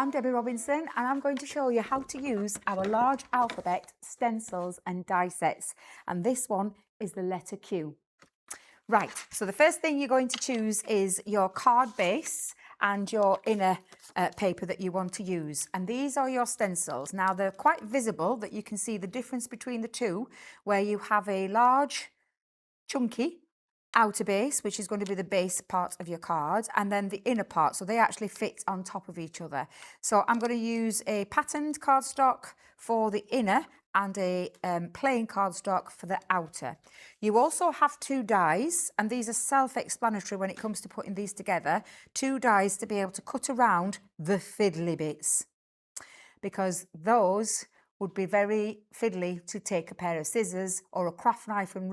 I'm Debbie Robinson and I'm going to show you how to use our large alphabet stencils and die sets, and this one is the letter Q. Right, so the first thing you're going to choose is your card base and your inner paper that you want to use, and these are your stencils. Now they're quite visible that you can see the difference between the two, where you have a large chunky outer base, which is going to be the base part of your card, and then the inner part, so they actually fit on top of each other. So I'm going to use a patterned cardstock for the inner and a plain cardstock for the outer. You also have two dies, and these are self-explanatory when it comes to putting these together. Two dies to be able to cut around the fiddly bits, because those would be very fiddly to take a pair of scissors or a craft knife and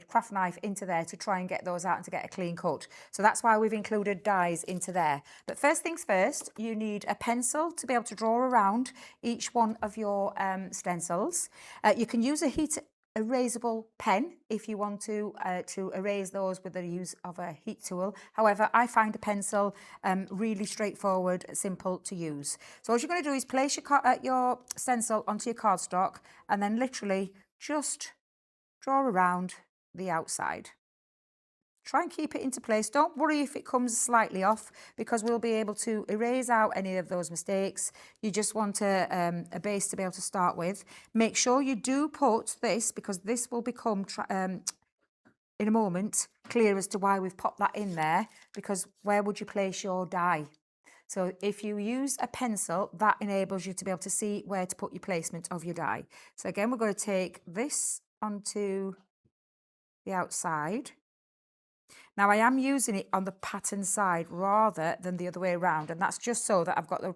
craft knife into there to try and get those out and to get a clean cut. So that's why we've included dies into there. But first things first, you need a pencil to be able to draw around each one of your stencils. You can use a heat erasable pen if you want to erase those with the use of a heat tool. However, I find a pencil really straightforward, simple to use. So what you're going to do is place your stencil onto your cardstock and then literally just draw around the outside. Try and keep it into place. Don't worry if it comes slightly off, because we'll be able to erase out any of those mistakes. You just want a base to be able to start with. Make sure you do put this, because this will become, in a moment, clear as to why we've popped that in there, because where would you place your die? So if you use a pencil, that enables you to be able to see where to put your placement of your die. So again, we're going to take this onto the outside. Now I am using it on the pattern side rather than the other way around, and that's just so that I've got the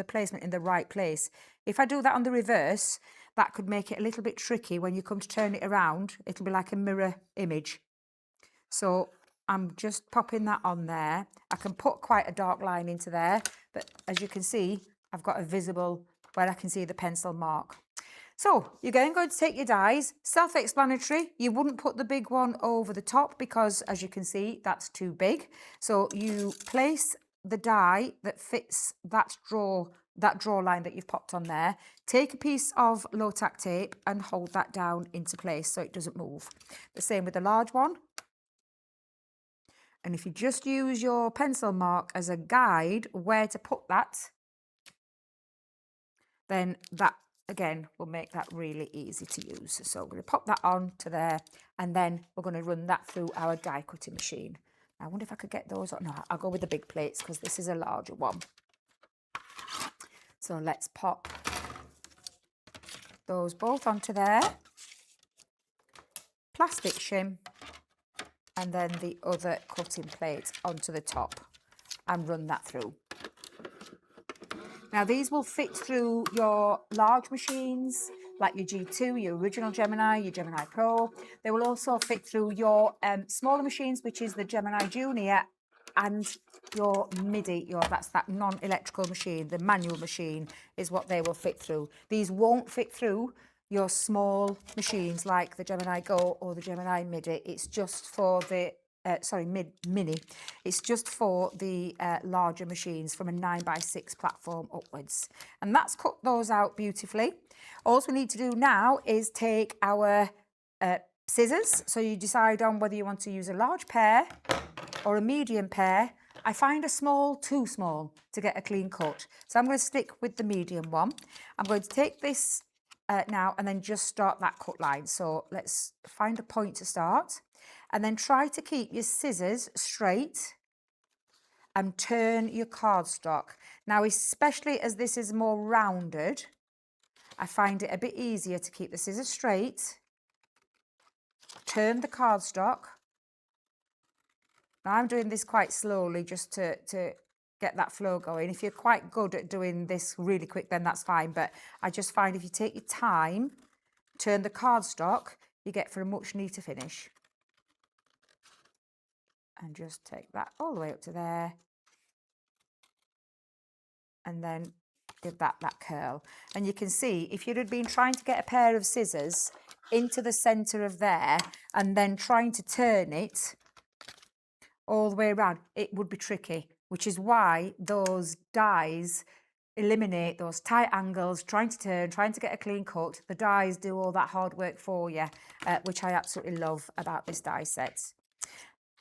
placement in the right place. If I do that on the reverse, that could make it a little bit tricky when you come to turn it around. It'll be like a mirror image. So I'm just popping that on there. I can put quite a dark line into there, but as you can see, I've got a visible where I can see the pencil mark. So you're going to take your dies, self-explanatory. You wouldn't put the big one over the top because, as you can see, that's too big. So you place the die that fits that draw line that you've popped on there. Take a piece of low-tack tape and hold that down into place so it doesn't move. The same with the large one. And if you just use your pencil mark as a guide where to put that, then that again will make that really easy to use. So we're going to pop that on to there, and then we're going to run that through our die cutting machine. I wonder if I could get those. No, I'll go with the big plates because this is a larger one. So let's pop those both onto there. Plastic shim, and then the other cutting plate onto the top, and run that through. Now these will fit through your large machines like your G2, your original Gemini, your Gemini Pro. They will also fit through your smaller machines, which is the Gemini Junior, and your MIDI, that's that non-electrical machine, the manual machine is what they will fit through. These won't fit through your small machines like the Gemini Go or the Gemini MIDI. It's just for the Mini. It's just for the larger machines from a 9x6 platform upwards. And that's cut those out beautifully. All we need to do now is take our scissors. So you decide on whether you want to use a large pair or a medium pair. I find a small too small to get a clean cut. So I'm going to stick with the medium one. I'm going to take this now and then just start that cut line. So let's find a point to start. And then try to keep your scissors straight and turn your cardstock. Now, especially as this is more rounded, I find it a bit easier to keep the scissors straight, turn the cardstock. Now, I'm doing this quite slowly just to get that flow going. If you're quite good at doing this really quick, then that's fine. But I just find if you take your time, turn the cardstock, you get for a much neater finish. And just take that all the way up to there, and then give that curl. And you can see if you'd have been trying to get a pair of scissors into the center of there and then trying to turn it all the way around, it would be tricky. which is why those dies eliminate those tight angles, trying to turn, trying to get a clean cut. The dies do all that hard work for you, which I absolutely love about this die set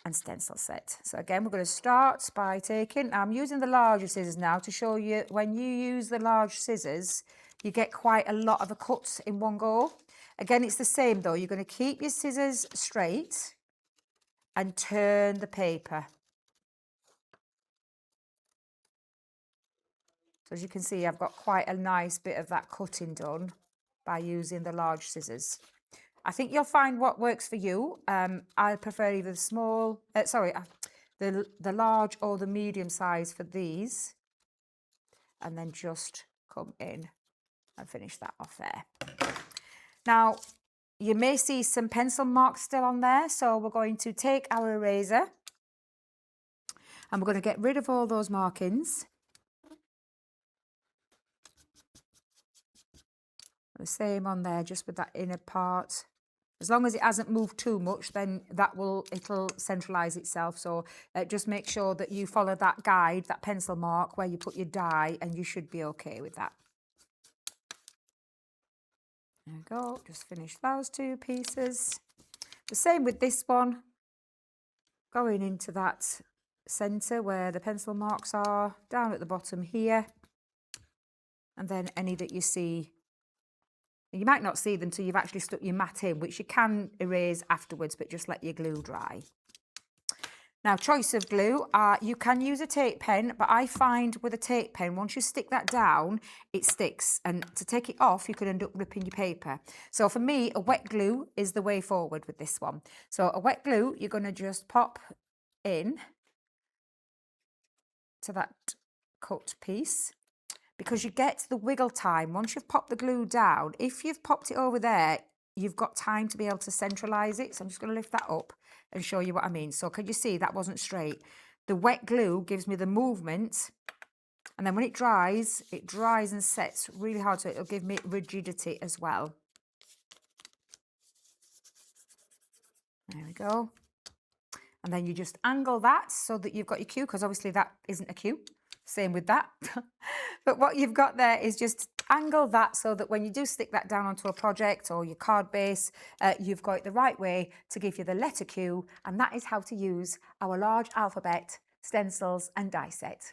and stencil set. So again, we're going to start by taking, I'm using the larger scissors now to show you when you use the large scissors, you get quite a lot of a cut in one go. Again, it's the same though. You're going to keep your scissors straight and turn the paper. So as you can see, I've got quite a nice bit of that cutting done by using the large scissors. I think you'll find what works for you. I prefer either the small, the large or the medium size for these. And then just come in and finish that off there. Now, you may see some pencil marks still on there. So we're going to take our eraser and we're going to get rid of all those markings. The same on there, just with that inner part. As long as it hasn't moved too much, then it'll centralise itself. So just make sure that you follow that guide, that pencil mark where you put your die, and you should be okay with that. There we go, just finish those two pieces. The same with this one, going into that centre where the pencil marks are, down at the bottom here, and then any that you see. You might not see them till you've actually stuck your mat in, which you can erase afterwards, but just let your glue dry. Now, choice of glue, you can use a tape pen, but I find with a tape pen, once you stick that down, it sticks. And to take it off, you could end up ripping your paper. So for me, a wet glue is the way forward with this one. So a wet glue, you're going to just pop in to that cut piece. Because you get the wiggle time. Once you've popped the glue down, if you've popped it over there, you've got time to be able to centralise it. So I'm just going to lift that up and show you what I mean. So can you see that wasn't straight? The wet glue gives me the movement. And then when it dries and sets really hard. So it'll give me rigidity as well. There we go. And then you just angle that so that you've got your cue, because obviously that isn't a cue. Same with that. But what you've got there is just angle that so that when you do stick that down onto a project or your card base, you've got it the right way to give you the letter Q. And that is how to use our large alphabet stencils and die set.